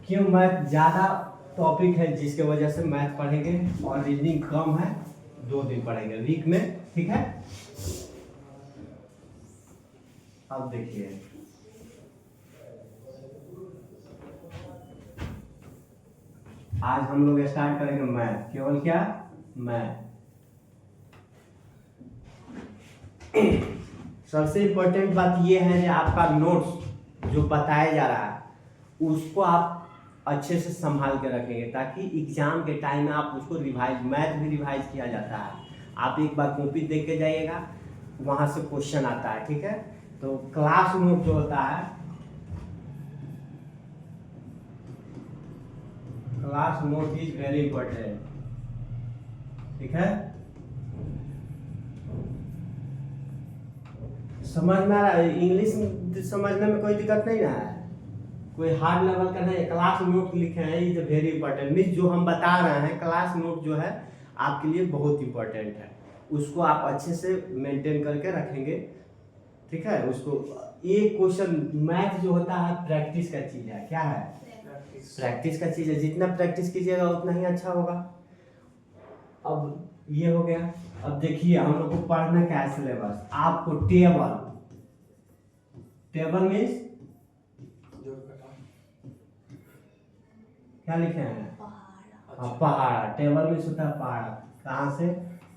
क्यों मैथ ज़्यादा टॉपिक है जिसके वजह से मैथ पढ़ेंगे और रीजनिंग कम है, 2 दिन पढ़ेंगे वीक में, ठीक है। अब देखिए आज हम लोग स्टार्ट करेंगे मैथ, केवल क्या मैथ। सबसे इम्पोर्टेंट बात ये है कि आपका नोट्स जो बताया जा रहा है उसको आप अच्छे से संभाल के रखेंगे ताकि एग्जाम के टाइम में आप उसको रिवाइज, मैथ भी रिवाइज किया जाता है। आप एक बार कॉपी देख के जाइएगा, वहाँ से क्वेश्चन आता है, ठीक है। तो क्लास नोट जो होता है, class note is very important, ठीक है। समझ में आ रहा है? इंग्लिश समझने में कोई दिक्कत नहीं ना है, कोई हार्ड लेवल का नहीं। क्लास नोट लिखे हैं, इज वेरी इंपॉर्टेंट। मीन्स जो हम बता रहे हैं क्लास नोट जो है आपके लिए बहुत इंपॉर्टेंट है, उसको आप अच्छे से मेंटेन करके रखेंगे, ठीक है। उसको एक क्वेश्चन मैथ जो होता है प्रैक्टिस का चीज़ है, क्या है प्रैक्टिस का चीज़ है। जितना प्रैक्टिस कीजिएगा उतना ही अच्छा होगा। अब ये हो गया। अब देखिए हम लोग को पढ़ना क्या है सिलेबस। आपको टेबल, टेबल मीन्स क्या लिखे हैं, पहाड़ा। टेबल मीन्स होता है पहाड़ा। कहाँ से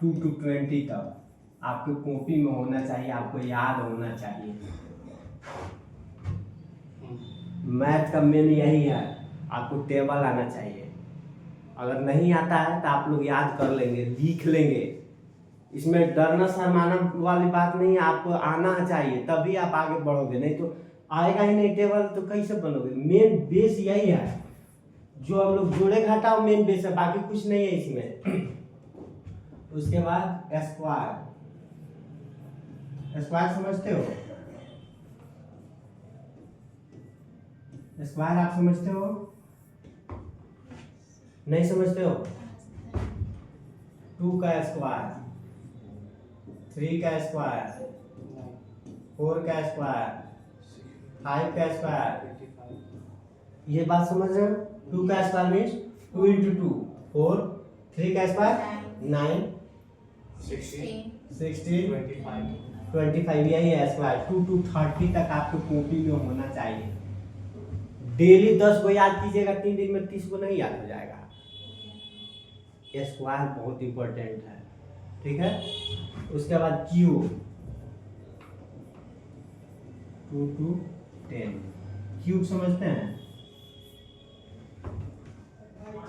2 to 20 तक आपके कॉपी में होना चाहिए, आपको याद होना चाहिए। मैथ का मेन यही है, आपको टेबल आना चाहिए। अगर नहीं आता है तो आप लोग याद कर लेंगे, लिख लेंगे। इसमें डरना शर्माना वाली बात नहीं है, आपको आना चाहिए तभी आप आगे बढ़ोगे, नहीं तो आएगा ही नहीं टेबल तो कैसे बनोगे। मेन बेस यही है, जो हम लोग जोड़े घटाओ मेन बेस है, बाकी कुछ नहीं है इसमें। उसके बाद स्क्वायर, स्क्वायर समझते हो? स्क्वायर आप समझते हो? नहीं समझते हो? 2 का स्क्वायर, 3 का स्क्वायर, 4 का स्क्वायर, 5 का स्क्वायर, ये बात समझ रहे हो? 2 का स्क्वायर मीन्स 2 into 2 4, 3 का स्क्वायर 9, 16, 25, यही है स्क्वायर। 2 to 30 तक आपको कॉपी में होना चाहिए। डेली 10 को याद कीजिएगा, 3 दिन में 30 को नहीं याद हो जाएगा। स्क्वायर बहुत इंपॉर्टेंट है, ठीक है। उसके बाद क्यूब, 2 to 10 क्यूब समझते हैं?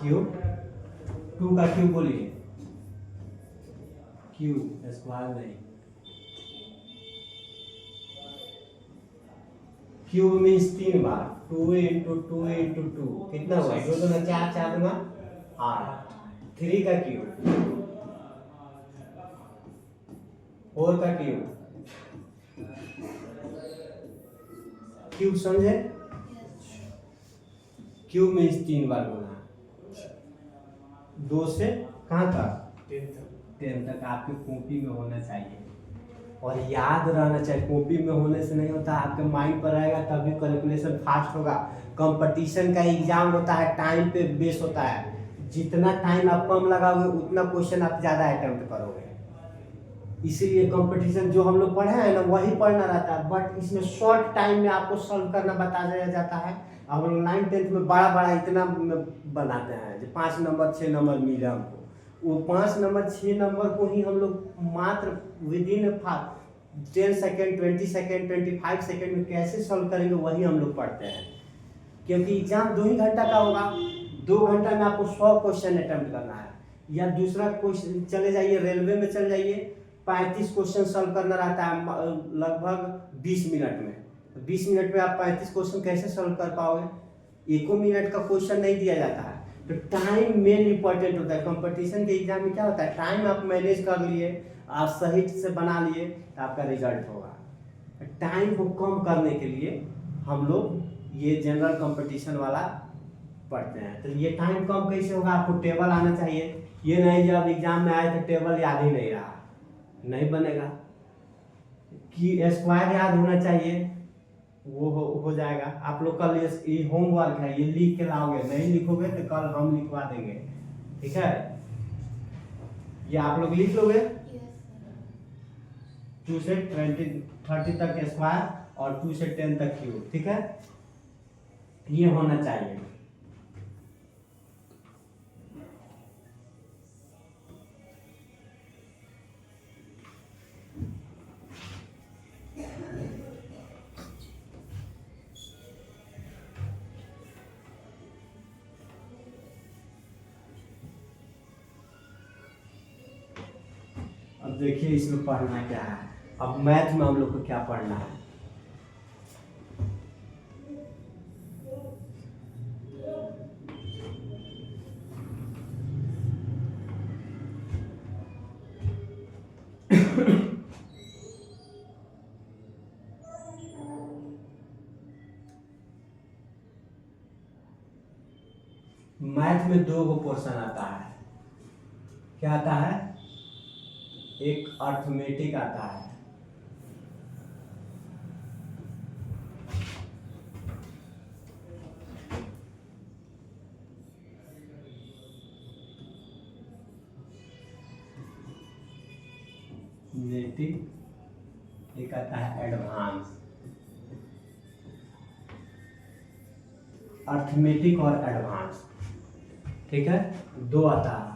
क्यूब 2 का क्यूब बोलिए, क्यूब स्क्वायर नहीं। क्यूब मीन्स 3 बार, 2 into 2 into 2 कितना हुआ? 2 2 4, 4 2 8। 3 का क्यूब, 4 का क्यूब, क्यूब समझे? क्यूब मीन्स 3 बार गुना। 2 से कहाँ तक? 10 तक आपकी कॉपी में होना चाहिए और याद रहना चाहिए। कॉपी में होने से नहीं होता, आपके माइंड पर रहेगा तभी कैलकुलेशन फास्ट होगा। कंपटीशन का एग्जाम होता है, टाइम पे बेस होता है। जितना टाइम आप कम लगाओगे उतना क्वेश्चन आप ज़्यादा अटेम्प्ट करोगे। इसीलिए कंपटीशन जो हम लोग पढ़े हैं ना वही पढ़ना रहता है, बट इसमें शॉर्ट टाइम में आपको सॉल्व करना बता दिया जाता है। हम लोग 9th 10th में बड़ा बड़ा इतना बनाते हैं जो 5 नंबर 6 नंबर मिले हमको, वो 5 नंबर 6 नंबर को ही हम लोग मात्र विदिन 10 सेकेंड 20 सेकेंड 25 सेकेंड में कैसे सॉल्व करेंगे वही हम लोग पढ़ते हैं। क्योंकि एग्जाम 2 ही घंटा का होगा, 2 घंटा में आपको 100 क्वेश्चन अटेम्प्ट करना है। या दूसरा क्वेश्चन चले जाइए, रेलवे में चल जाइए, 35 क्वेश्चन सॉल्व करना रहता है लगभग 20 मिनट में। 20 मिनट में आप 35 क्वेश्चन कैसे सॉल्व कर पाओगे? 1 मिनट का क्वेश्चन नहीं दिया जाता है। तो टाइम मेन इंपॉर्टेंट होता है। कंपटीशन के एग्जाम में क्या होता है, टाइम आप मैनेज कर लिए, आप सही से बना लिए तो आपका रिजल्ट होगा। टाइम को कम करने के लिए हम लोग ये जनरल कंपटीशन वाला पढ़ते हैं। तो ये टाइम कम कैसे होगा? आपको टेबल आना चाहिए। ये नहीं जब एग्जाम में आए तो टेबल याद ही नहीं रहा, नहीं बनेगा। कि स्क्वायर याद होना चाहिए, वो हो जाएगा। आप लोग कल ये होमवर्क है, ये लिख के लाओगे, नहीं लिखोगे तो कल हम लिखवा देंगे, ठीक है। ये आप लोग लिख लोगे 2 से 30 तक स्क्वायर और 2 से 10 तक क्यूब, ठीक है। ये होना चाहिए। अब देखिए इसमें पढ़ना क्या है। अब मैथ में हम लोग को क्या पढ़ना है। मैथ में 2 गो पोर्शन आता है। क्या आता है? एक अर्थमेटिक आता है, एक आता है एडवांस। अर्थमेटिक और एडवांस, ठीक है, 2 आता है।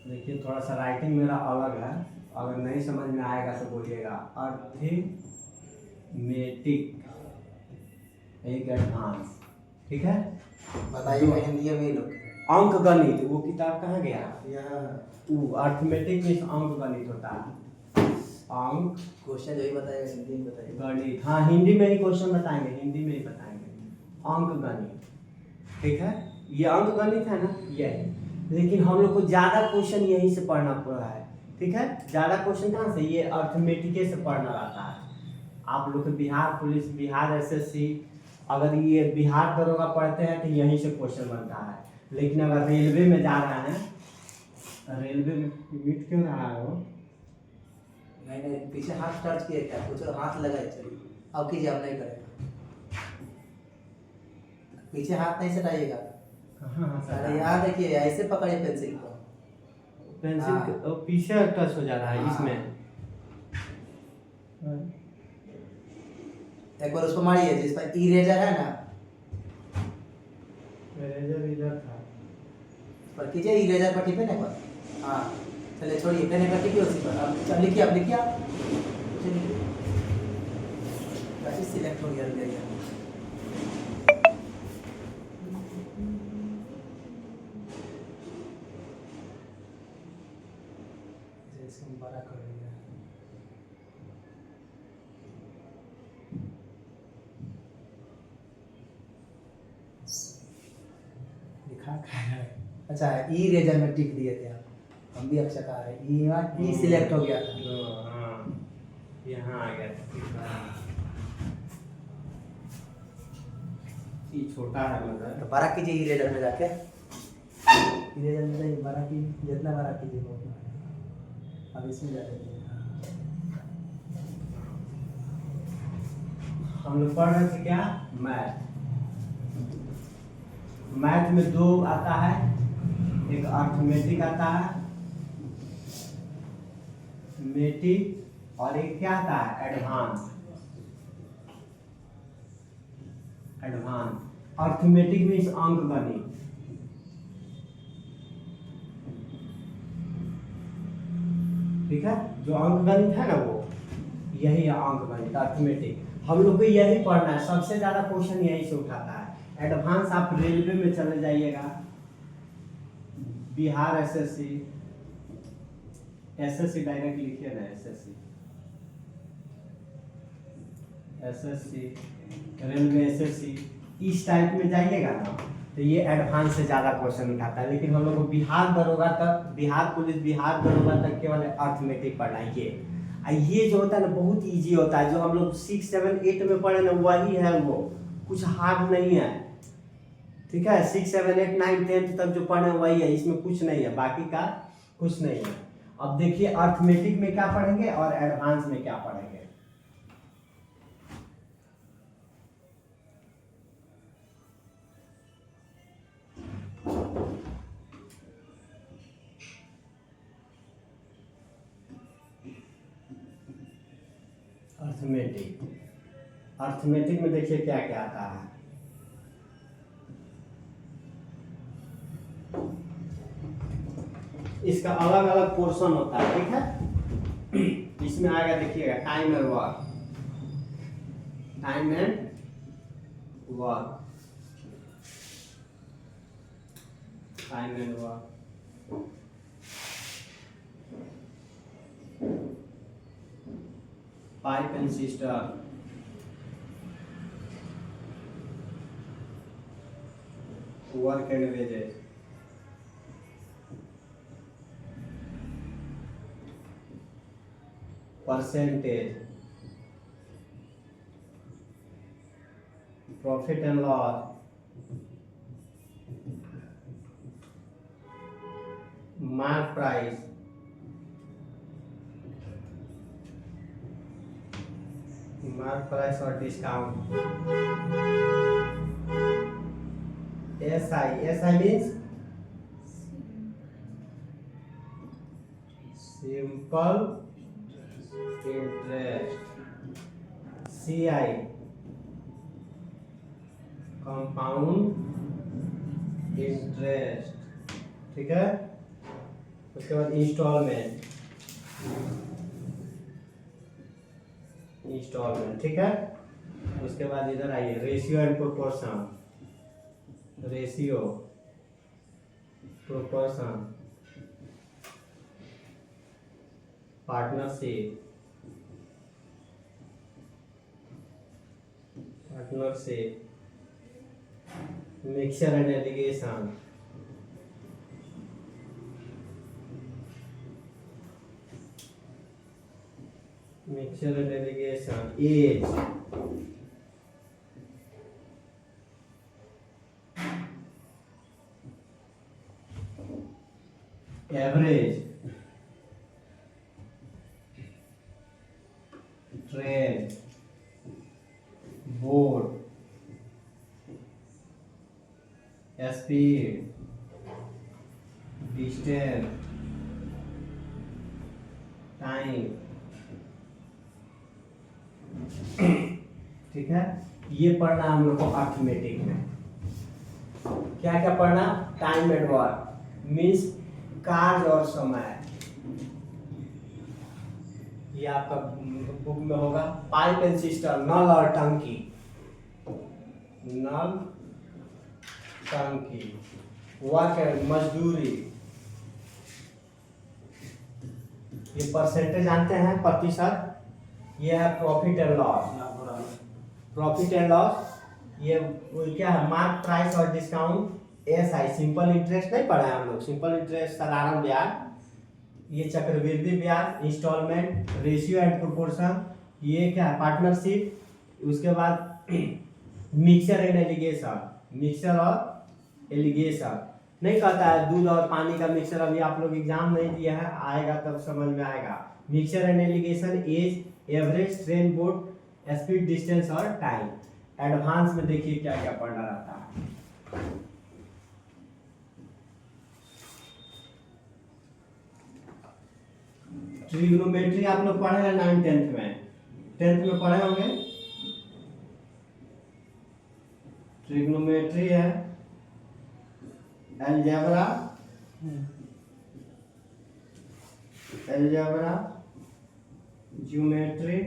देखिए थोड़ा सा राइटिंग मेरा अलग है, अगर नहीं समझ में आएगा तो बोलिएगा। अर्थमेटिक, एक एडवांस, ठीक है। बताइए हिंदी में लोग अंक गणित, वो किताब कहाँ गया? यहाँ अर्थमेटिक में अंक गणित होता है। अंक क्वेश्चन जो ही बताएगा हिंदी में बताइए। गणित, हाँ हिंदी में ही क्वेश्चन बताएंगे, हिंदी में ही बताएंगे। अंक गणित, ठीक है। ये अंक गणित है ना, ये है। लेकिन हम लोग को ज़्यादा क्वेश्चन यहीं से पढ़ना पड़ रहा है, ठीक है। ज़्यादा क्वेश्चन कहाँ से? ये अर्थमेटिक से पढ़ना रहता है। आप लोग के बिहार पुलिस, बिहार एसएससी, अगर ये बिहार दरोगा पढ़ते हैं तो यहीं से क्वेश्चन बनता है। लेकिन अगर रेलवे में जा रहा है, रेलवे में मिट क्यों रहा है वो? मैंने पीछे हाथ टच किया क्या? कुछ हाथ लगाए, चलिए अब कीजिए, अब नहीं करेगा। पीछे हाथ नहीं सटाइएगा। अरे यहाँ देखिए, ऐसे पकड़िए पेंसिल को। पेंसिल पीछे टच हो जा रहा है इसमें। एक बार उसको मारिए जिस पर इरेजर है ना, इरेजर इधर था, पर कीजिए इरेजर पर टिपे ना एक बार। हाँ चलिए छोड़िए, पेन पर टिपिए उसी पर। अब लिखिए, अब लिखिए, कैसे सिलेक्ट हो गया इरेजर। इसको बड़ा कर दिया। लिखा क्या है? अच्छा ई रेजर में टिक दिए थे आप, हम भी अब चका है। ई सिलेक्ट हो गया था। हाँ यहाँ आ गया था। ये छोटा है मतलब, तो बड़ा कीजिए ई रेजर में जाके। इरेजर में नहीं, बड़ा की जितना बड़ा कीजिए वो उतना। अब इसमें जा रहे हम लोग पढ़ रहे थे क्या? मैथ। मैथ में 2 आता है, एक अर्थमेटिक आता है, मेटिक, और एक क्या आता है? एडवांस। एडवांस अर्थमेटिक मीन्स अंक गणित, ठीक है। जो अंक गणित है ना, वो यही है अंक गणित, अर्थमेटिक। हम लोग को यही पढ़ना है, सबसे ज्यादा क्वेश्चन यही से उठाता है। एडवांस आप रेलवे में चले जाइएगा, बिहार एसएससी, एसएससी डायरेक्ट लिखिए ना, एसएससी, एसएससी, रेलवे एसएससी, इस टाइप में जाइएगा ना, तो ये एडवांस से ज़्यादा क्वेश्चन उठाता है। लेकिन हम लोग को बिहार दरोगा तक, बिहार पुलिस, बिहार दरोगा तक केवल अर्थमेटिक पढ़ना है। ये जो होता है ना, बहुत इजी होता है। जो हम लोग 6, 7, 8 में पढ़े ना, वही है, वो कुछ हार्ड नहीं है, ठीक है। 6, 7, 8, 9, 10 तक जो पढ़े वही है, इसमें कुछ नहीं है, बाकी का कुछ नहीं है। अब देखिए अर्थमेटिक में क्या पढ़ेंगे और एडवांस में क्या पढ़ेंगे। अर्थमेटिक। अर्थमेटिक में देखिए क्या क्या आता है। इसका अलग अलग पोर्शन होता है, ठीक है। इसमें आएगा देखिएगा time and work, time and work, time and work, pipe and system, work and wages, percentage, profit and loss, mark price, mark price और discount, SI means simple interest, CI compound interest, ठीक है। उसके बाद instalment, ठीक है। उसके बाद इधर आइए ratio and proportion, ratio, proportion, partnership, mixture and alligation, age, average, trade, board, speed, distance, time, ठीक है। ये पढ़ना हम लोग को अर्थमेटिक में। क्या क्या पढ़ना? टाइम एंड वर्क मीन्स कार्य और समय, ये आपका बुक में होगा। पाइप एंड सिस्टम, नल और टंकी, नल टंकी, वर्क एंड मजदूरी, ये परसेंटेज जानते हैं, प्रतिशत। ये है प्रॉफिट एंड लॉस, ये क्या है? मार्क प्राइस और डिस्काउंट। SI सिंपल इंटरेस्ट नहीं पढ़ा है हम लोग, सिंपल इंटरेस्ट साधारण ब्याज। ये चक्रवृद्धि ब्याज, इंस्टॉलमेंट, रेशियो एंड प्रोपोर्शन, ये क्या है? पार्टनरशिप। उसके बाद मिक्सचर एंड एलिगेशन, मिक्सचर और एलिगेशन नहीं कहता है दूध और पानी का मिक्सचर, अभी आप लोग एग्जाम नहीं दिया है, आएगा तब समझ में आएगा। Mixture and alligation, age, average, train, board, speed, distance और टाइम। एडवांस में देखिए क्या क्या पढ़ना रहता है। ट्रिग्नोमेट्री आप लोग पढ़े हैं 9th 10th में, 10th में पढ़े होंगे। ट्रिग्नोमेट्री है, अलजेब्रा, ज्योमेट्री,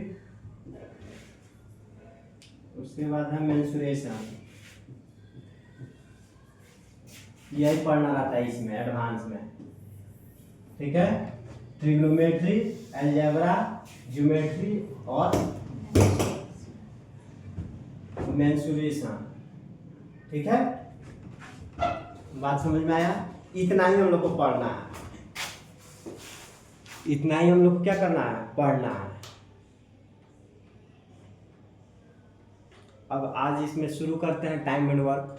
उसके बाद है मेंसुरेशन। यही पढ़ना रहता है इसमें एडवांस में, ठीक है। ट्रिग्नोमेट्री, अलजेब्रा, ज्योमेट्री और मेंसुरेशन, ठीक है। बात समझ में आया? इतना ही हम लोग को पढ़ना है, इतना ही हम लोग को क्या करना है? पढ़ना है। अब आज इसमें शुरू करते हैं टाइम एंड वर्क।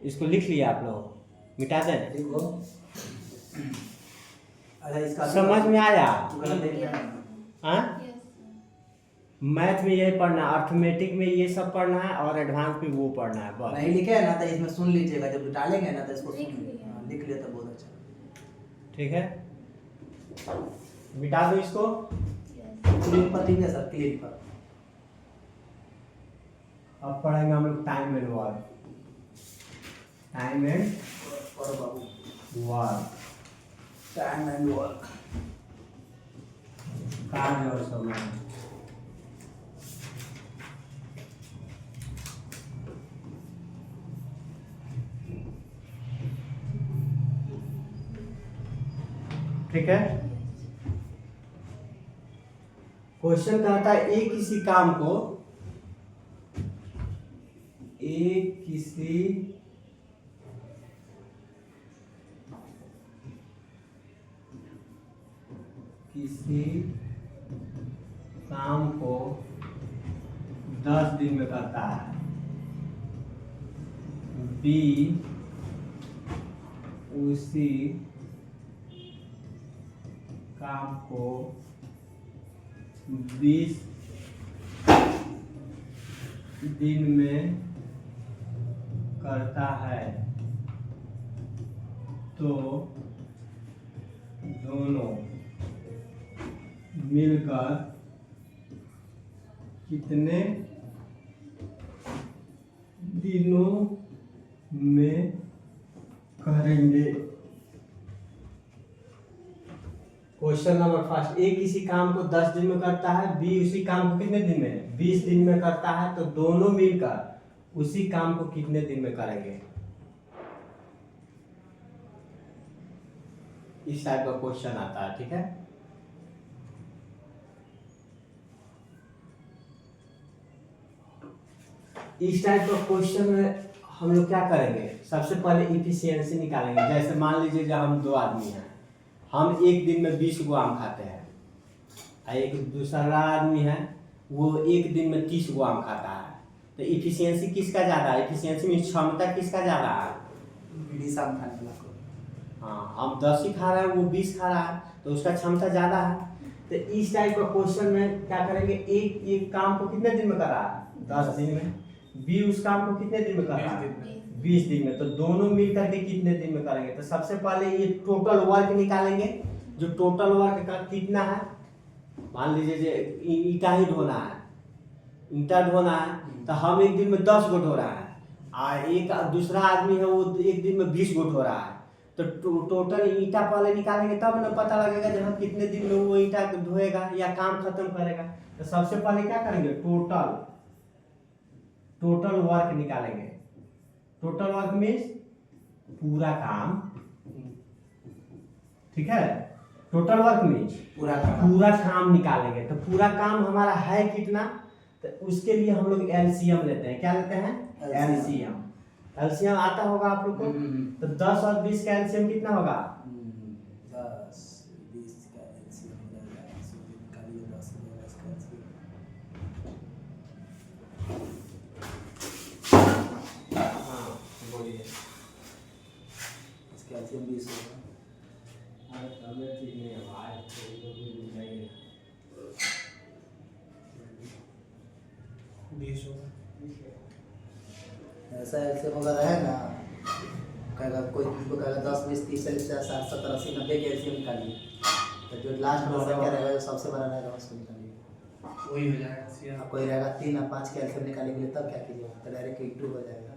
इसको लिख लिया आप लोग? मिटा दें? देखो, अरे इसका समझ में आया? हाँ? मैथ में यही पढ़ना, अर्थमेटिक में ये सब पढ़ना है और एडवांस में वो पढ़ना है बस। नहीं लिखे है ना तो इसमें सुन लीजिएगा, जब डालेंगे ना तो इसको लिख लिया तो बहुत अच्छा। ठीक है, मिटा दो इसको। क्लीन पर ठीक है सर, क्लीन पर। अब पढ़ेंगे हम लोग time and work. Time and और बाबू वर्क, टाइम एंड वर्क। कार्य और समय। ठीक है, क्वेश्चन कहता है एक किसी काम को, एक किसी काम को 10 दिन में करता है, बी उसी काम को 20 दिन में करता है, तो दोनों मिलकर कितने दिनों में करेंगे। क्वेश्चन नंबर फर्स्ट, ए किसी काम को 10 दिन में करता है, बी उसी काम को कितने दिन में 20 दिन में करता है, तो दोनों मिलकर उसी काम को कितने दिन में करेंगे। इस टाइप का क्वेश्चन आता है। ठीक है, इस टाइप का क्वेश्चन में हम लोग क्या करेंगे, सबसे पहले इफिशियंसी निकालेंगे। जैसे मान लीजिए जब हम 2 आदमी हैं, हम एक दिन में 20 गो आम खाते हैं, और एक दूसरा आदमी है वो एक दिन में 30 गो आम खाता है, तो इफिशियंसी किसका ज़्यादा है, इफिशियंसी में क्षमता किसका ज़्यादा है। बीड़ी आम खाने वाला को। हाँ, हम 10 ही खा रहे हैं, वो 20 खा रहा है, तो उसका क्षमता ज़्यादा है। तो इस टाइप का क्वेश्चन में क्या करेंगे, एक काम को कितने दिन में कर रहा है 10 दिन में, बी उस काम को कितने दिन में कर रहा है 20 दिन में, तो दोनों मिलकर के कितने दिन में करेंगे। तो सबसे पहले ये टोटल वर्क निकालेंगे, जो टोटल वर्क का कितना है। मान लीजिए जो ईटा ही ढोना है, ईटा ढोना है, तो हम एक दिन में 10 गो ढो रहा है, और एक दूसरा आदमी है वो एक दिन में 20 गो ढो रहा है, तो टोटल ईटा पहले निकालेंगे, तब ना पता लगेगा जो हम कितने दिन में वो ईटा ढोएगा या काम खत्म करेगा। तो सबसे पहले क्या करेंगे, टोटल वर्क निकालेंगे। टोटल वर्क मीन्स पूरा काम। ठीक है, टोटल वर्क मीन्स पूरा काम निकालेंगे। तो पूरा काम हमारा है कितना, तो उसके लिए हम लोग एलसीएम लेते हैं। क्या लेते हैं, एलसीएम। एलसीएम आता होगा आप लोग को, तो 10 और 20 का एलसीएम कितना होगा, 10 20 का एलसीएम हो जाएगा, निकालिए 10 का एलसीएम। हाँ बोलिए, इसका एलसीएम 20 होगा। तबियत ठीक नहीं है भाई, तो भी बुझाइए 20 होगा। ऐसा एलसीएम अगर रहेगा, कहेगा कोई को कहेगा 10 20 30 40 50 60 70 80 90 के एलसीएम निकालिए, तो जो लास्ट में संख्या रहेगा जो सबसे बड़ा रहेगा उसको निकालिए, वही हो जाएगा। अब कोई रहेगा 3 और 5 के एलसीएम निकालने के लिए, तब क्या कीजिएगा, तो डायरेक्ट इंटू हो जाएगा।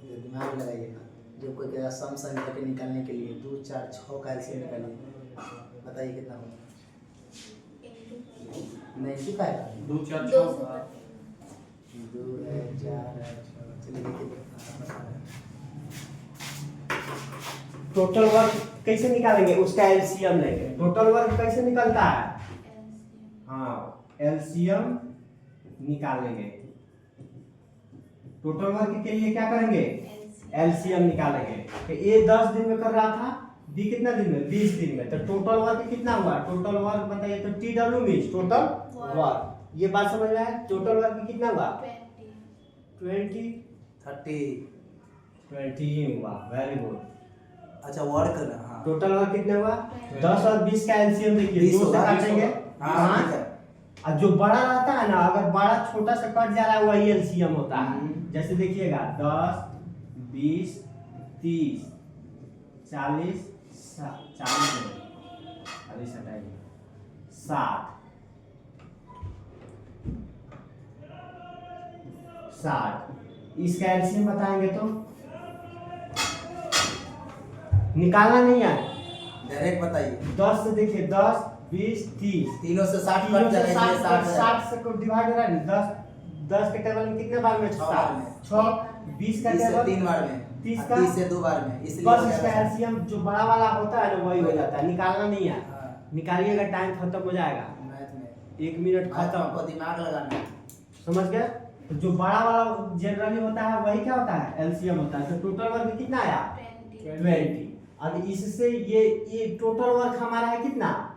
ये दिमाग में लगाइएगा। जब कोई कहेगा सम संख्या के निकालने के लिए 2 4 6 का एलसीएम निकालिए, बताइए कितना होगा। नहीं सिखाएगा, 2 4 6 2 है 4 है 6, चलिए देखिए टोटल वर्क कैसे निकालेंगे, उसका एलसीएम लेंगे। टोटल वर्क कैसे निकलता है, हाँ एलसीएम निकालेंगे। टोटल वर्क के लिए क्या करेंगे, एलसीएम निकालेंगे। तो ए 10 दिन में कर रहा था, बी कितना दिन में 20 दिन में, तो टोटल वर्क कितना हुआ, टोटल वर्क बताइए। तो T W means total work, ये बात समझ में आया। टोटल वर्क कितना हुआ 20 20 हुआ, वेरी गुड। अच्छा वर्क ना, हाँ टोटल वर्क कितने हुआ 10 और 20 का एलसीएम देखिए, 2 से काटेंगे, हाँ और जो बड़ा रहता है ना, अगर बड़ा छोटा से कट जा रहा है वही एलसीएम होता है। जैसे देखिएगा 10 20 30 40 40 हटाइए 60 इसका एलसीएम बताएंगे तो निकालना नहीं है। डायरेक्ट बताइए। 10 से देखिए 10 20 30 तीनों से 60 तीनों कट से जाएगा, इसलिए 60 60 से को डिवाइड हो रहा है। 10 के टेबल में कितने बार में? 6 बार में। 6 20 का 30 से टेबल 3 बार में, 30 और का 30 से 2 बार में, इसलिए बस हो इसका जाएगा 60। एलसीएम जो बड़ा वाला होता है ना वही हो जाता है, निकालना नहीं है। हाँ, निकालिएगा टाइम खत्म हो जाएगा, मैथ में 1 मिनट मैथ खत्म। आपको दिमाग लगाना है। समझ गए? तो जो बड़ा वाला जनरली होता है वही क्या होता है? एलसीएम होता है। तो टोटल वर्क कितना आया? 20। अब इससे ये टोटल वर्क हमारा है कितना?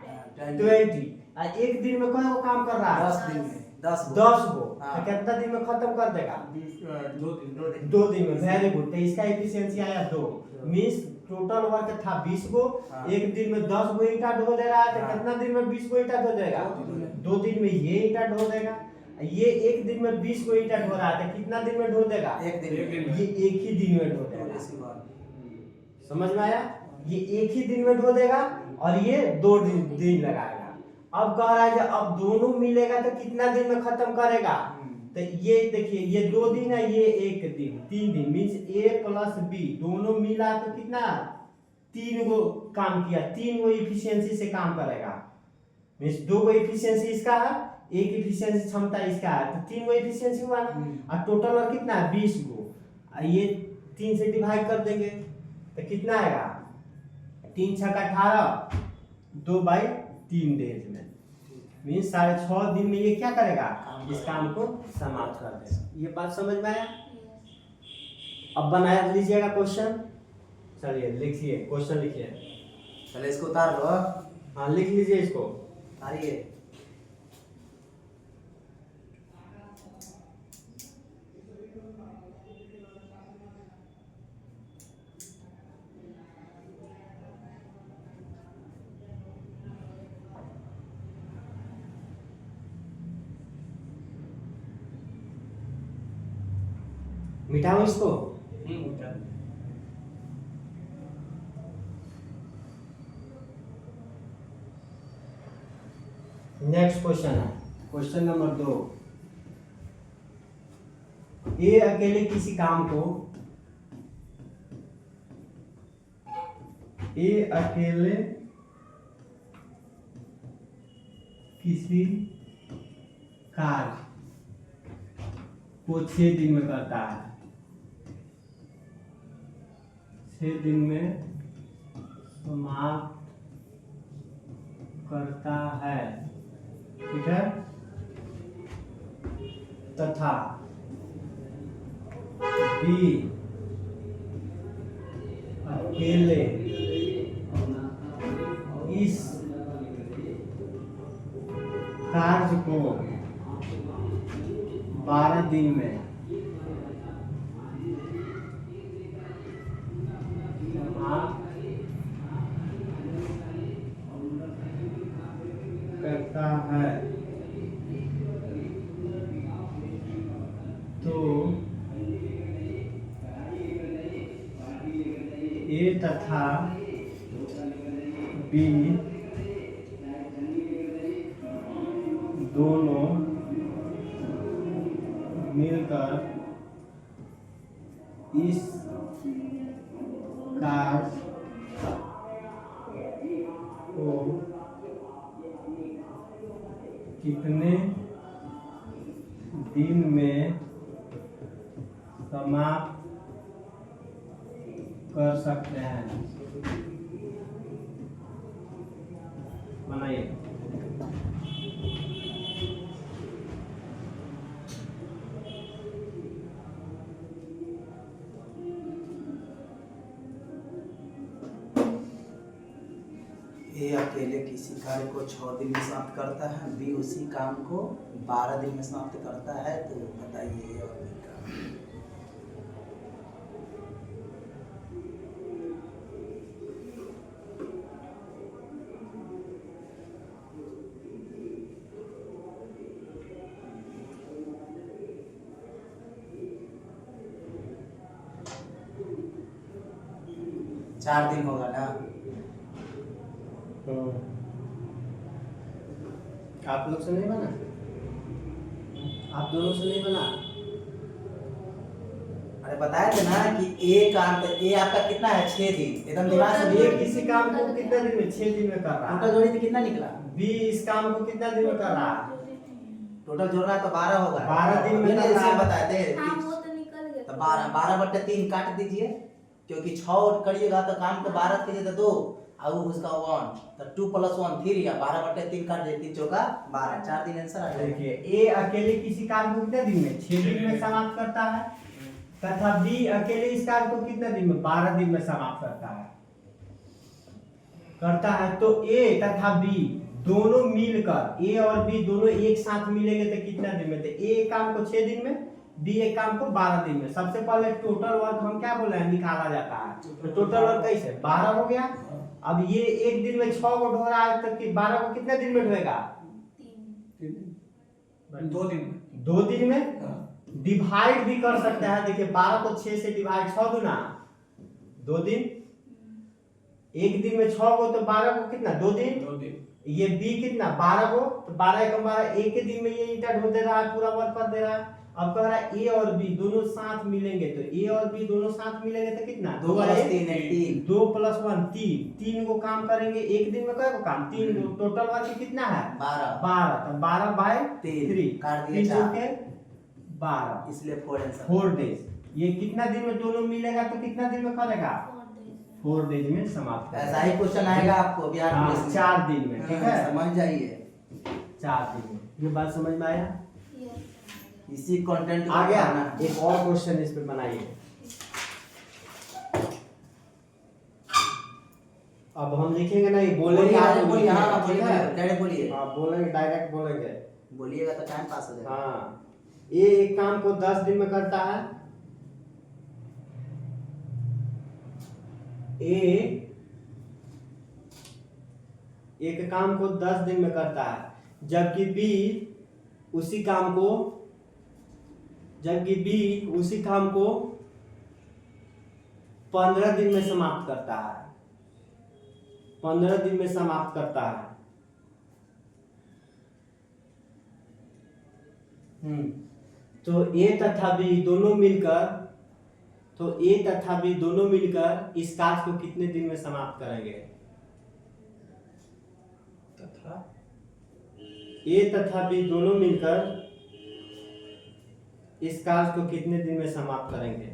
20। और एक दिन में कौन काम कर रहा है? 10 दिन में 10 10 को। हाँ। तो कितना दिन में खत्म कर देगा? 2 दिन 2 दिन में। Very good. तो इसका एफिशिएंसी आया 2। मींस टोटल वर्क था 20 गो, हाँ। एक दिन में 10 गो ईंटा ढो दे रहा है। तो हाँ। कितना दिन में 20 गो ईंटा ढो देगा? 2 दिन में ये ईंटा ढो देगा। ये एक दिन में 20 गो ईंटा ढो रहा है तो कितना दिन में ढो देगा? एक दिन में। ये एक ही दिन में ढो देगा। इसी बात। समझ में आया? ये एक ही दिन में ढो देगा और ये 2 दिन लगाएगा। अब कह रहा है कि अब दोनों मिलेगा तो कितना दिन में खत्म करेगा? तो ये देखिए, ये 2 दिन है, ये 1 दिन, 3 दिन। मींस A प्लस B दोनों मिला तो कितना? 3 गो काम किया, 3 गो इफिशियंसी से काम करेगा। मींस 2 गो इफिशियंसी इसका है, 1 इफिशियंसी क्षमता इसका है, तो 3 गो इफिशियंसी हुआ ना। और टोटल वर्क कितना है? 20 गो। ये 3 से डिवाइड कर देंगे तो कितना आएगा? 3 छक्का 18, 2/3 डेज में। मीन्स 6.5 दिन में ये क्या करेगा? इस काम को समाप्त कर देगा। ये बात समझ में आया? अब बनाया लीजिएगा क्वेश्चन। चलिए लिखिए, क्वेश्चन लिखिए। चलो इसको उतार लो। हाँ लिख लीजिए इसको। उतारिए। मिटाओ इसको। नेक्स्ट क्वेश्चन है, क्वेश्चन नंबर 2। ये अकेले किसी काम को, ये अकेले किसी कार्य को 6 दिन में करता है। 6 दिन में समाप्त करता है, ठीक है। तथा बी अकेले इस कार्य को 12 दिन में करता है, तो ए तथा बी दोनों मिलकर इस कार्य को कितने दिन में समाप्त कर सकते हैं? बनाइए। ए अकेले किसी कार्य को 6 दिन में समाप्त करता है, बी उसी काम को 12 दिन में समाप्त करता है, तो बताइए ये और बी का। चार दिन होगा ना। आप लोग से नहीं बना, आप दोनों से नहीं बना। अरे बताए थे ना कि ए काम ए आपका कितना है 6 दिन, एकदम दिमाग से ये लिए। किसी काम को कितना दिन में, 6 दिन में कर रहा टोटल है। जोड़ी तो कितना निकला? बी इस काम को कितना दिन में कर रहा है। टोटल जोड़ना तो 12 होगा। 12 दिन में ये कर रहा है। बताए थे हाँ कि वो तो निकल गया। तो 12/3 काट दीजिए, क्योंकि 6 करिएगा तो काम तो 12 कीजिए तो 2 और उसका 1 तो 2 + 1 3 या 12/3 काट दीजिए, 3 चौका 12, 4 दिन आंसर आ जाएगा। देखिए ए अकेले किसी काम को कितने दिन में, 6 दिन में समाप्त करता है, तथा बी अकेले इस कार्य को कितने दिन में, 12 दिन में समाप्त करता है। तो ए तथा बी दोनों मिलकर, ए और बी दोनों एक साथ मिलेंगे तो कितना दिन में, तो ए काम को 6 दिन में, बी एक काम को 12 दिन में। सबसे पहले टोटल वर्क हम क्या बोले हैं, निकाला जाता है। तो टोटल वर्क कैसे 12 हो गया। अब ये एक दिन में 6 को ढो रहा है, तो 12 को कितने दिन में ढोएगा, 2 दिन में। 2 दिन में। डिवाइड भी कर सकते हैं, देखिए 12 को 6 से डिवाइड, 6 दूना 2 दिन। एक दिन में 6 को, तो 12 को कितना, 2 दिन। 2 दिन। ये बी कितना 12 को, तो 12 × 12 एक के दिन में ये ईंटा ढो दे रहा है, पूरा वर्क कर दे रहा है। अब कह रहा है ए और बी दोनों साथ मिलेंगे, तो ए और बी दोनों साथ मिलेंगे तो कितना, 2 + 3 है 3। 2 + 1 3, 3 को काम करेंगे एक दिन में, कई को काम 3 को। टोटल वर्क कितना है 12, तो 12/3 काट दिए 4, 12, इसलिए 4 आंसर। 4 डेज। ये कितना दिन में दोनों मिलेगा, तो कितना दिन में करेगा, 4 डेज में समाप्त करेगा। ऐसा ही क्वेश्चन आएगा आपको बिहार हाँ, पुलिस में। 4 दिन में, ठीक है, समझ जाइए। 4 दिन में। ये बात समझ में आया। इसी कंटेंट को आ गया। बनाना है। एक और क्वेश्चन इस पे बनाइए। अब हम लिखेंगे ना, ये बोलेंगे, बोलिए, आप बोलिए, लिखेंगे, हाँ, ठीक बोलिए, है? डायरेक्ट बोलिए। हाँ बोलेंगे, डायरेक्ट बोलेंगे। बोलिएगा तो टाइम पास हो जाएगा। हाँ, ये एक काम को 10 दिन में करता है। ए एक काम को 10 दिन में करता है, जबकि बी उसी काम को 15 दिन में समाप्त करता है। 15 दिन में समाप्त करता है। तो ए तथा बी दोनों मिलकर इस कार्य को कितने दिन में समाप्त करेंगे। तथा ए तथा बी दोनों मिलकर इस कार्य को कितने दिन में समाप्त करेंगे।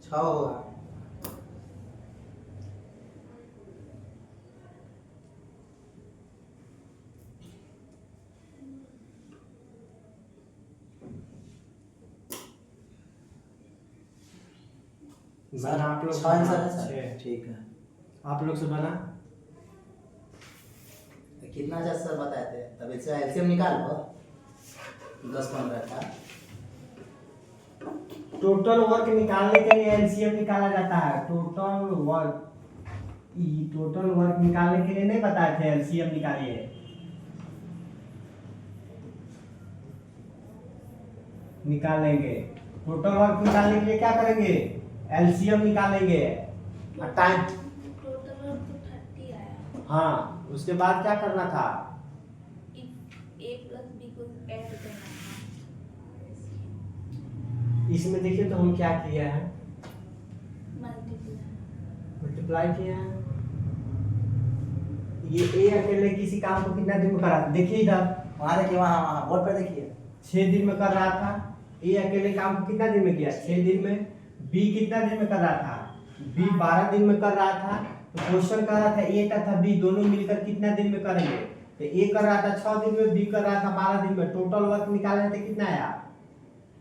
छह होगा। बना आप लोग 6 आंसर है छह। सर। ठीक है। आप लोग से बना। तो कितना चाहिए सर बताए थे, तब इससे एलसीएम निकाल लो 10-15 का। टोटल वर्क निकालने के लिए एलसीएम निकाला जाता है। टोटल वर्क निकालने के लिए नहीं बताए थे, एलसीएम निकालिए। निकालेंगे टोटल वर्क निकालने के लिए क्या करेंगे, एलसीएम निकालेंगे। टाइम टोटल वर्क तो 30 आया। हाँ, उसके बाद क्या करना था, A + B को ऐड करना था। इसमें देखिए तो हम क्या किए हैं, मल्टीप्लाई किए हैं। ये ए अकेले किसी काम को कितना दिन में करा, देखिए इधर वहाँ देखिए, वहाँ बोर्ड पर देखिए 6 दिन में कर रहा था। ए अकेले काम को कितना दिन में किया, 6 दिन में। बी कितना दिन में कर रहा था, बी 12 दिन में कर रहा था। तो क्वेश्चन कर रहा था ए तथा बी दोनों मिलकर कितना दिन में करेंगे, तो ए कर रहा था 6 दिन में, बी कर रहा था 12 दिन में, टोटल वर्क निकालने थे कितना आया,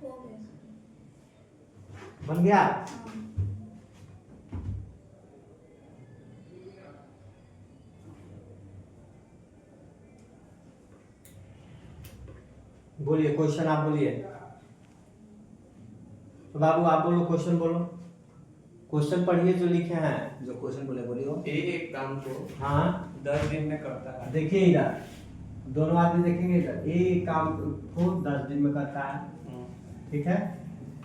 हो गया। बन गया। हाँ। बोलिए क्वेश्चन, आप बोलिए तो बाबू आप बोलो, क्वेश्चन बोलो, क्वेश्चन पढ़िए जो लिखे हैं। जो क्वेश्चन बोले बोलियो। ए एक काम को हाँ 10 दिन में करता है। देखिए इधर दोनों आदमी देखेंगे, इधर ए काम को 10 दिन में करता है, ठीक है।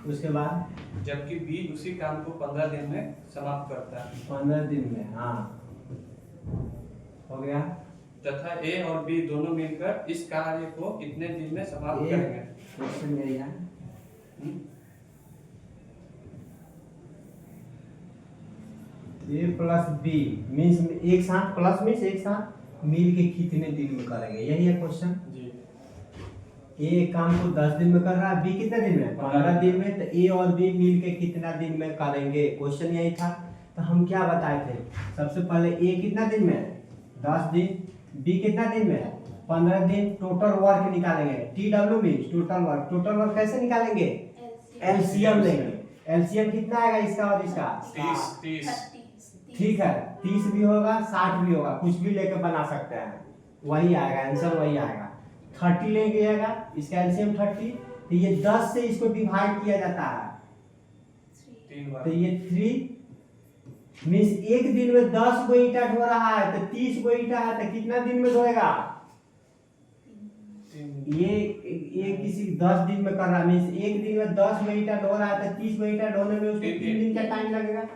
उसके बाद जबकि बी उसी काम को 15 दिन में समाप्त करता है। 15 दिन में, हाँ हो गया। तथा ए और बी दोनों मिलकर इस कार्य को कितने दिन में समाप्त करेंगे। क्वेश्चन यही है। ए प्लस बी मीन्स एक साथ, प्लस मीन्स एक साथ मिल के कितने दिन में करेंगे, यही है क्वेश्चन। जी। ए काम को 10 दिन में कर रहा है, बी कितने दिन में, 15 दिन में, तो ए और बी मिल के कितना दिन में करेंगे, क्वेश्चन यही था। तो हम क्या बताए थे, सबसे पहले ए कितना दिन में 10 दिन, बी कितना दिन में 15 दिन, टोटल वर्क निकालेंगे, TW means total work. Total work कैसे निकालेंगे, एलसीएम लेंगे। एलसीएम कितना आएगा इसका और इसका, 30। ठीक है, 30 भी होगा 60 भी होगा, कुछ भी लेके बना सकते हैं, वही आएगा आंसर, वही आएगा। 30 लेंगे आएगा, इसका एलसीएम 30, तो ये 10 से इसको डिवाइड किया जाता है, 3 बार। तो ये 3 मीन्स एक दिन में 10 गो ईंटा ढो रहा है, तो 30 गो ईंटा है, तो कितना दिन में ढोएगा, ये किसी 10 दिन में कर रहा है, मीन्स एक दिन में 10 गो ईंटा ढो रहा है, तो 30 गो ईंटा ढोने में उसको 3 दिन का टाइम लगेगा।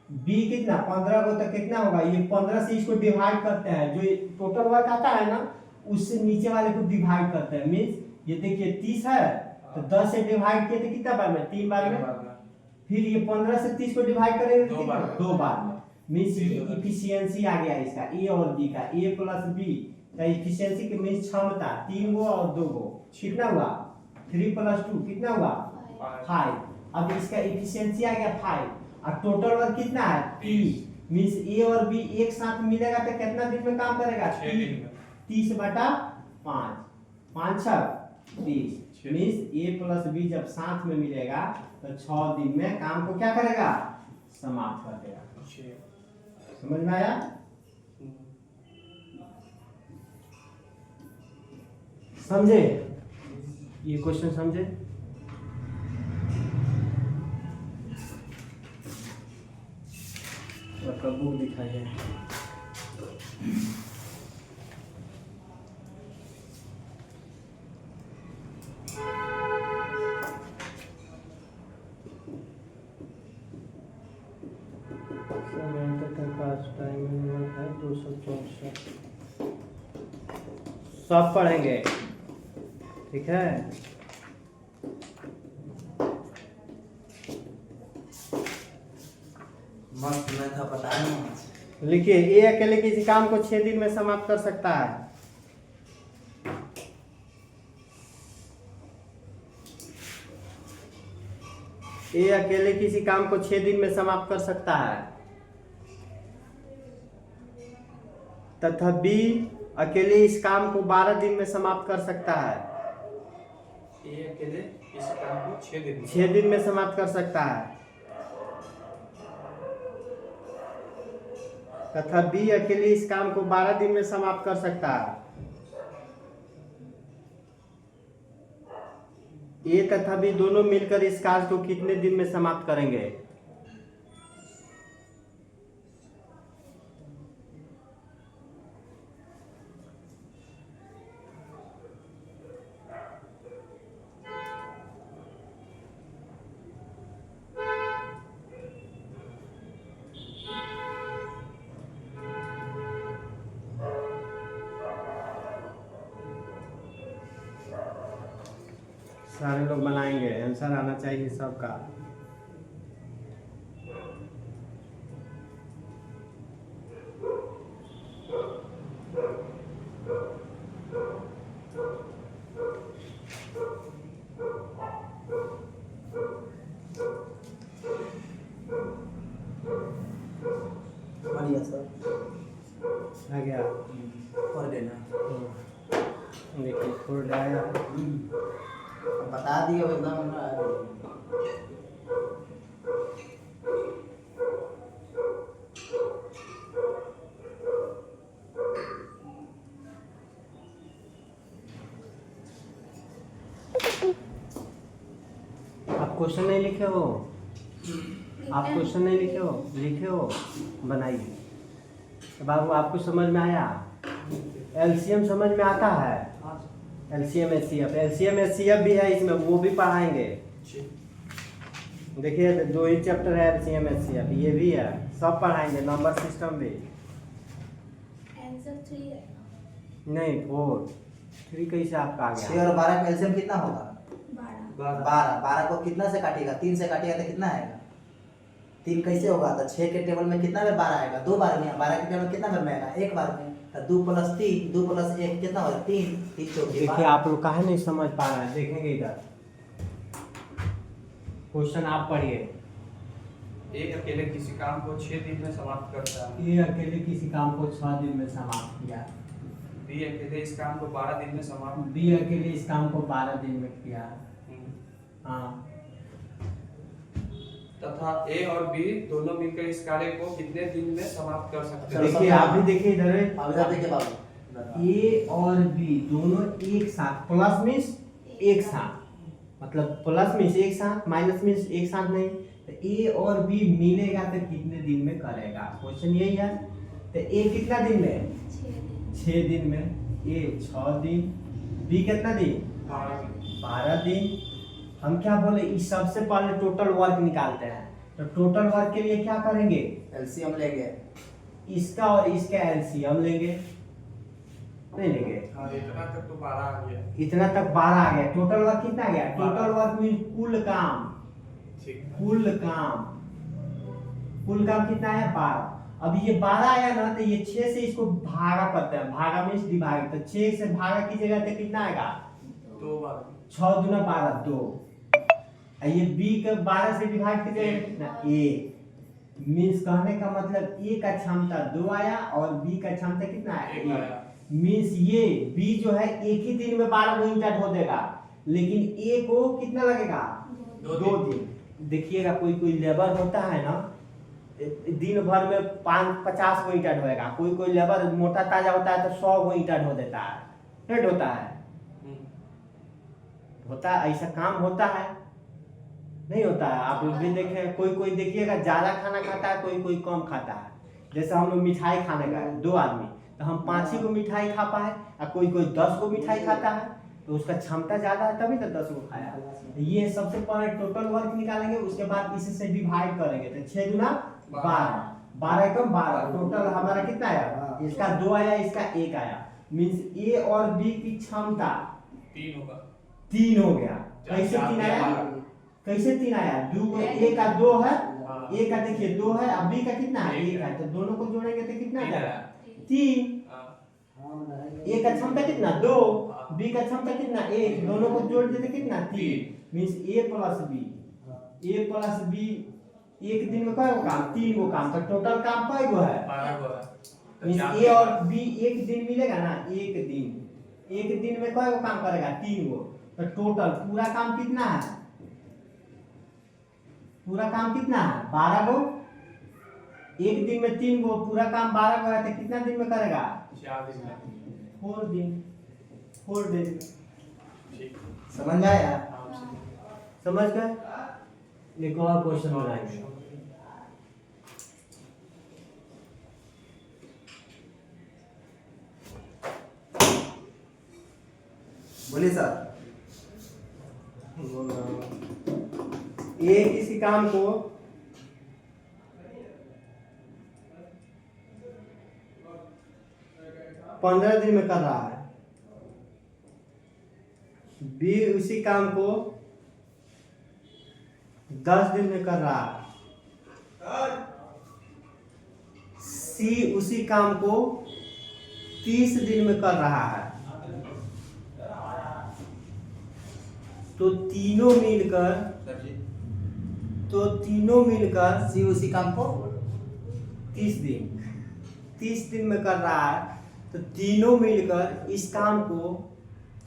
बी कितना 15 को, तो कितना होगा, ये 15 से इसको डिवाइड करते हैं, जो टोटल वर्क आता है ना उससे नीचे वाले को डिवाइड करते हैं, मीन्स ये देखिए 30 है, तो 10 से डिवाइड किए तो कितना बार में, 3 बार में, फिर ये 15 से 30 को डिवाइड करेंगे तो 2 बार में, मीन्स ये इफिशियंसी आ गया इसका ए और बी का, ए प्लस बी का इफिशियंसी के मीन्स क्षमता 3 गो और 2 गो, कितना हुआ 3 + 2 कितना हुआ 5। अब इसका इफिशियंसी आ गया 5 और टोटल वर्क कितना है 30, मीन्स ए और बी एक साथ मिलेगा तो कितना दिन में काम करेगा, 6 दिन में। 30/5, 5 6 30, मीन्स ए प्लस बी जब साथ में मिलेगा तो 6 दिन में काम को क्या करेगा, समाप्त कर देगा। समझ में आया, समझे, ये क्वेश्चन समझे। आपका बुक दिखाइए। सब पढ़ेंगे, ठीक है। मस्त मैं था पता है। लिखिए ए अकेले किसी काम को 6 दिन में समाप्त कर सकता है। ए अकेले किसी काम को 6 दिन में समाप्त कर सकता है, तथा बी अकेले इस काम को 12 दिन में समाप्त कर सकता है। ए अकेले इस काम को 6 दिन में समाप्त कर सकता है, तथा बी अकेले इस काम को 12 दिन में समाप्त कर सकता है। ए तथा बी दोनों मिलकर इस कार्य को कितने दिन में समाप्त करेंगे। सारे लोग बनाएंगे, आंसर आना चाहिए सबका। बढ़िया छोड़ जाएगा। बता दिए अब एकदम आप क्वेश्चन नहीं लिखे हो? आप क्वेश्चन नहीं लिखे हो? लिखे हो, बनाइए। तो बाबू आपको समझ में आया? एलसीएम समझ में आता है? एलसीएम एचसीएफ भी है इसमें, वो भी पढ़ाएंगे। देखिए 2 ही चैप्टर है एलसीएम एचसीएफ, ये भी है, सब पढ़ाएंगे। नंबर सिस्टम भी आंसर 3 है। नहीं 4 3 कैसे आपका आ 6 गया? और 12 का एलसीएम कितना होगा? 12 12 को कितना से काटेगा? 3 से काटेगा तो कितना आएगा? 3 कैसे होगा? तो 6 के टेबल में कितना बार 12 आएगा? 2 बार में। 12 के टेबल में कितना बार में आएगा? 1 बार में। तो 2 + 3, 2 + 1 कितना होगा? 3। 3 चौके देखिए आप लोग काहे नहीं समझ पा रहे हैं, देखेंगे इधर क्वेश्चन आप पढ़िए। ए अकेले किसी काम को 6 दिन में समाप्त करता है। ये अकेले किसी काम को 6 दिन में समाप्त किया। बी अकेले इस काम को 12 दिन में समाप्त। बी अकेले इस काम को 12 दिन में किया। हाँ। तथा ए और बी दोनों मिलकर इस कार्य को कितने दिन में समाप्त कर सकते चलो, हैं? देखिए आप भी देखिए इधर अब इधर देखिए बाबू। ए और बी दोनों एक साथ, प्लस मीन्स एक साथ, मतलब प्लस मीन्स एक साथ, माइनस मीन्स एक साथ नहीं। तो ए और बी मिलेगा तो कितने दिन में करेगा? क्वेश्चन यही है। तो ए कितना दिन में? 6 दिन में। ए 6 दिन, बी कितना दिन? 12 दिन। हम क्या बोले, इस सबसे पहले टोटल वर्क निकालते हैं। तो टोटल वर्क के लिए क्या करेंगे? एलसीएम लेंगे। इसका और इसका एलसीएम लेंगे, नहीं लेंगे? हाँ, इतना तक तो 12 आ गया। इतना तक 12 आ गया। टोटल वर्क कितना आ गया? टोटल वर्क मीन कुल काम। ठीक है। कुल काम, कुल काम कितना है? 12। अब ये 12 आया ना, तो ये 6 से इसको भागा करते हैं। भागा मीन्स डिवाइड। तो 6 से भागा कीजिएगा तो कितना आएगा? 2 बार 6 दूना 12, 2। ये बी के 12 से डिवाइड कीजिएगा कितना? 1। मीन्स कहने का मतलब ए का क्षमता 2 आया और बी का क्षमता कितना है? 1 आया। मीन्स ये बी जो है एक ही दिन में 12 यूनिट हो देगा, लेकिन ए को कितना लगेगा? 2 दिन। देखिएगा कोई कोई लेबर होता है ना, दिन भर में 50 गो ईंट होएगा। कोई कोई लेबर मोटा ताजा होता है तो 100 गो ईंट हो देता है, नहीं होता है? होता है, ऐसा काम होता है, नहीं होता है? आप लोग भी देखे, कोई कोई देखिएगा ज्यादा खाना खाता है, कोई कोई कम खाता है। जैसे हम लोग मिठाई खाने का है 2 आदमी, तो हम 5 ही को मिठाई खा पाए, और कोई कोई 10 को मिठाई खाता है, तो उसका क्षमता ज्यादा है तभी तो 10 को खाया। ये सबसे पहले टोटल वर्क निकालेंगे, उसके बाद इससे डिवाइड करेंगे। तो 6 दूना 12, 12 कम 12, टोटल हमारा कितना आया? इसका 2 आया, इसका 1 आया। मीन्स ए और बी की क्षमता 3 होगा। 3 हो गया। कैसे 3 आया? कैसे 3 आया? ए का 2 है, ए का देखिए 2 है, अब बी का कितना है? 1 है। तो दोनों को जोड़ेंगे तो कितना आ जाएगा? 3। ए का क्षमता कितना? 2, बी का क्षमता कितना? 1। दोनों को जोड़ देते कितना? 3। मीन्स ए प्लस बी एक दिन में कै गो काम? 3 गो काम। तो टोटल काम कै गो है? 12 गो है। मीन्स ए और बी एक दिन मिलेगा ना, एक दिन में कै गो काम करेगा? 3 गो। तो टोटल पूरा काम कितना है? पूरा काम कितना है? 12 गो। एक दिन में 3 गो, पूरा काम 12 गो है, तो कितना दिन में करेगा? 4 दिन में। 4 दिन। 4 दिन। ठीक। समझ में आया? समझ गए? एक और क्वेश्चन बनाएंगे। बोलिए सर। ये किसी काम को 15 दिन में कर रहा है, बी उसी काम को 10 दिन में कर रहा है, सी उसी काम को 30 दिन में कर रहा है। तो तीनों मिलकर सी उसी काम को 30 दिन में कर रहा है। तो तीनों मिलकर इस काम को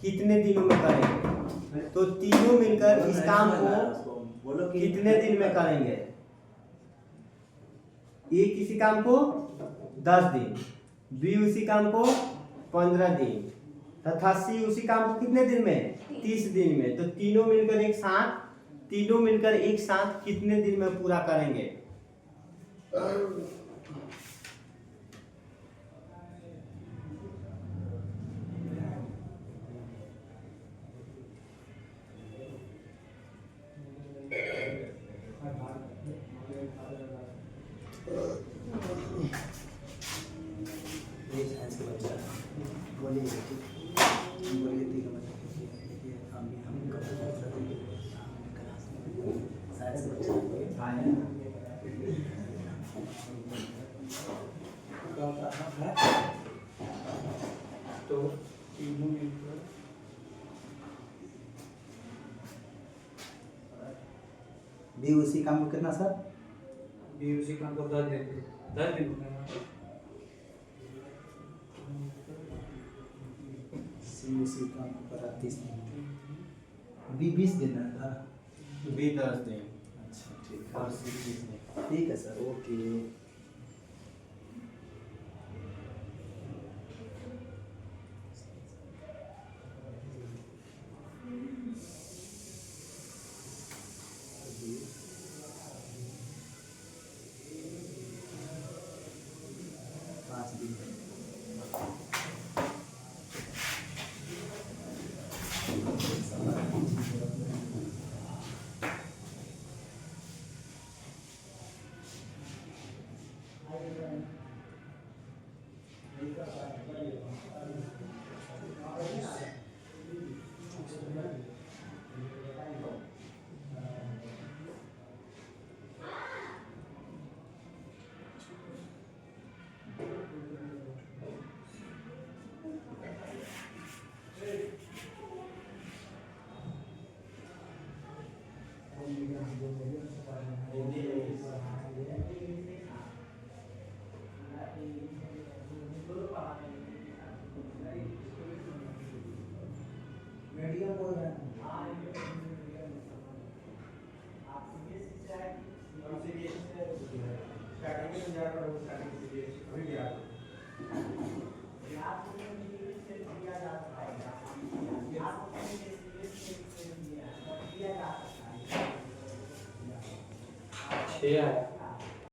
कितने दिनों में करेंगे? तो तीनों मिलकर इस काम को बोलो कि कितने दिन में करेंगे? ए किसी काम को 10 दिन, बी उसी काम को 15 दिन तथा सी उसी काम को कितने दिन में? 30 दिन में। तो तीनों मिलकर एक साथ कितने दिन में पूरा करेंगे? ये साइंस के बच्चा बोलिए बोलिए तीनों बच्चे हम साइंस के बच्चा तो तीनों मिलकर बी उसी काम को कितना सर? भी उसी काम को 10 दिन में सी उसी काम को करा 30 दिन, बी 20 दिन था। बी 10 दिन अच्छा ठीक और सी 30 दिन। ठीक है सर, ओके। पाँच दिन छः आया